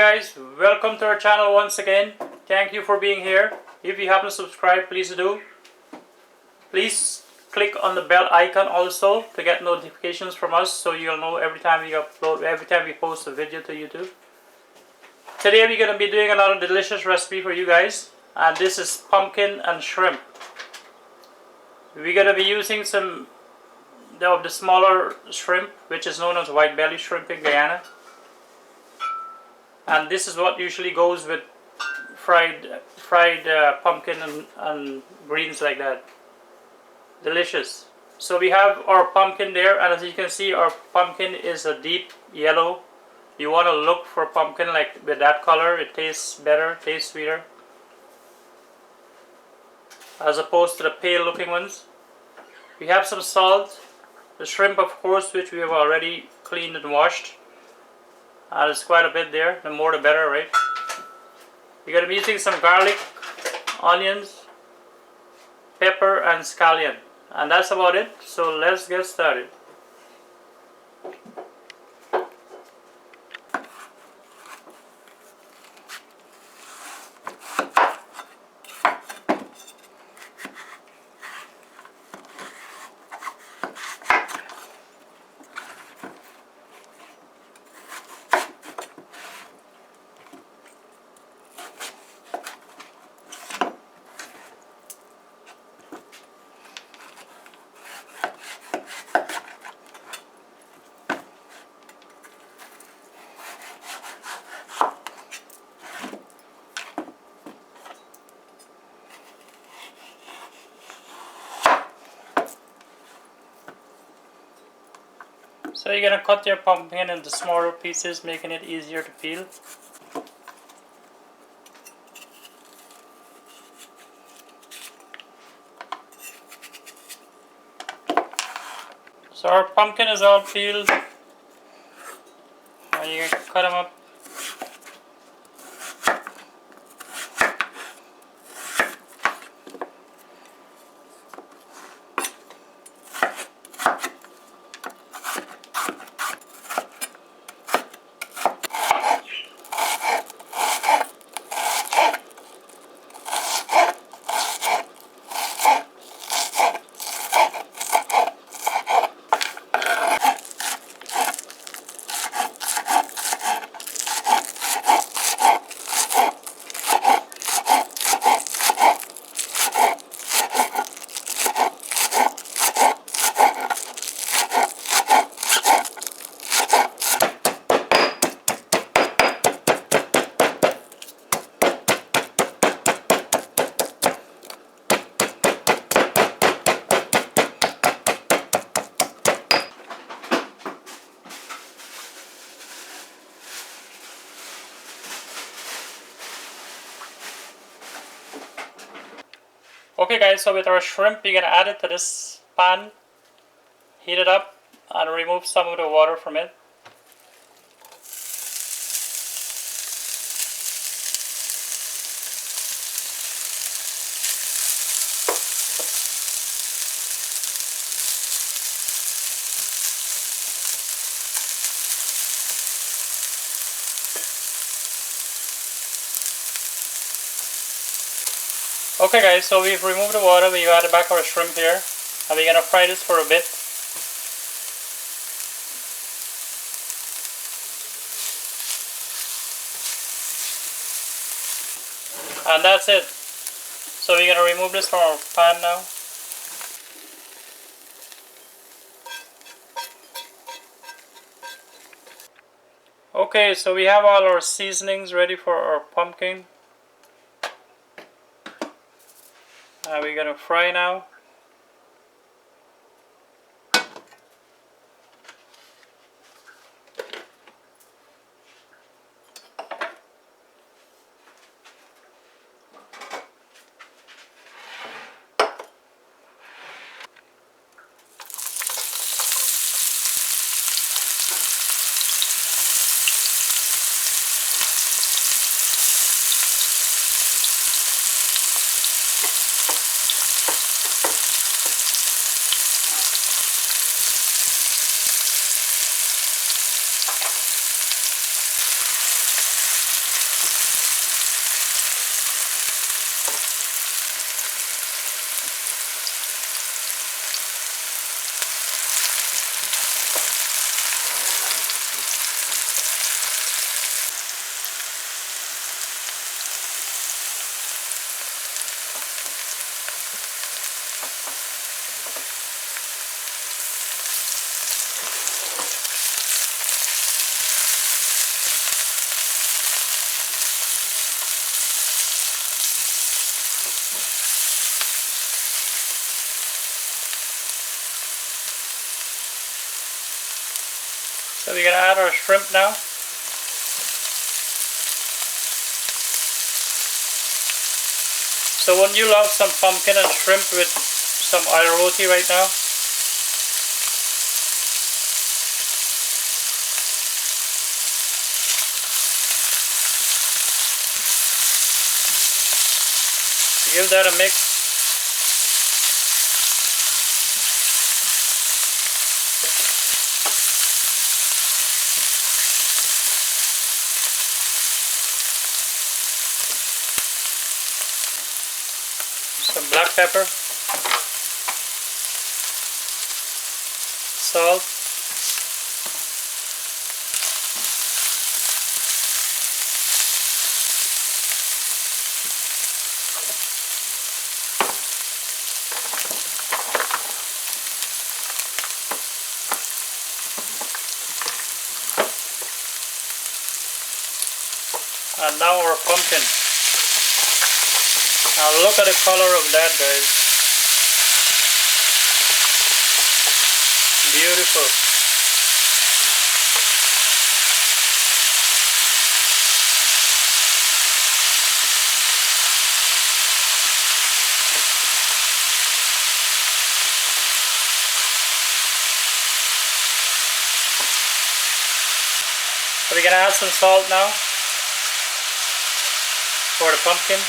guys, welcome to our channel once again. Thank you for being here. If you haven't subscribed, please do. Please click on the bell icon also to get notifications from us, so you'll know every time we post a video to YouTube. Today we're going to be doing another delicious recipe for you guys, and this is pumpkin and shrimp. We're going to be using some of the smaller shrimp, which is known as white belly shrimp in Guyana. And this is what usually goes with fried pumpkin and greens like that. Delicious. So we have our pumpkin there, and as you can see, our pumpkin is a deep yellow. You want to look for pumpkin like with that color. It tastes better, tastes sweeter, as opposed to the pale looking ones. We have some salt, the shrimp of course, which we have already cleaned and washed. There's quite a bit there, the more the better, right? We're going to be using some garlic, onions, pepper and scallion. And that's about it, so let's get started. So you're going to cut your pumpkin into smaller pieces, making it easier to peel. So our pumpkin is all peeled. Now you can cut them up. Okay guys, so with our shrimp, we're going to add it to this pan, heat it up, and remove some of the water from it. Okay guys, so we've removed the water, we've added back our shrimp here, and we're going to fry this for a bit. And that's it. So we're going to remove this from our pan now. Okay, so we have all our seasonings ready for our pumpkin. We're going to fry now. So we're gonna add our shrimp now. So wouldn't you love some pumpkin and shrimp with some oil roti right now? Give that a mix. Some black pepper, salt, and now our pumpkin. Now look at the color of that, guys. Beautiful. So we're gonna add some salt now for the pumpkin.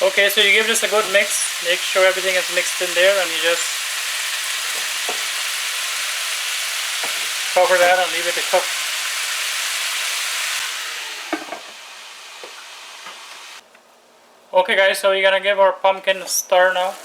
Okay, so you give this a good mix. Make sure everything is mixed in there, and you just cover that and leave it to cook. Okay guys, so we're gonna give our pumpkin a stir now.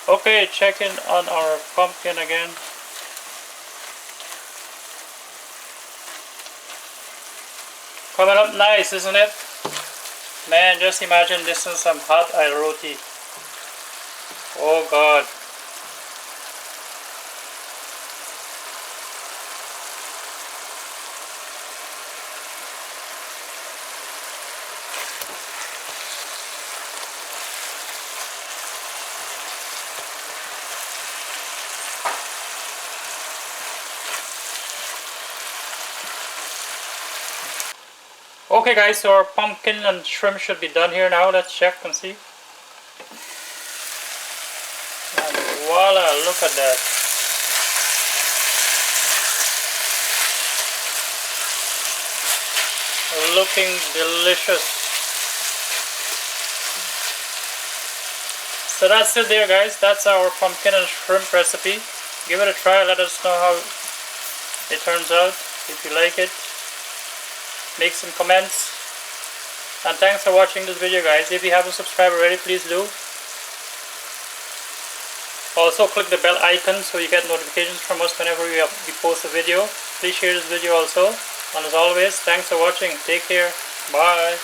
Okay, checking on our pumpkin again. Coming up nice, isn't it? Man, just imagine this in some hot oil roti. Oh God. Okay guys, so our pumpkin and shrimp should be done here now. Let's check and see. And voila, look at that. Looking delicious. So that's it there guys. That's our pumpkin and shrimp recipe. Give it a try. Let us know how it turns out. If you like it, make some comments. And thanks for watching this video guys. If you haven't subscribed already, please do. Also click the bell icon so you get notifications from us whenever we post a video. Please share this video also. And as always, thanks for watching. Take care. Bye.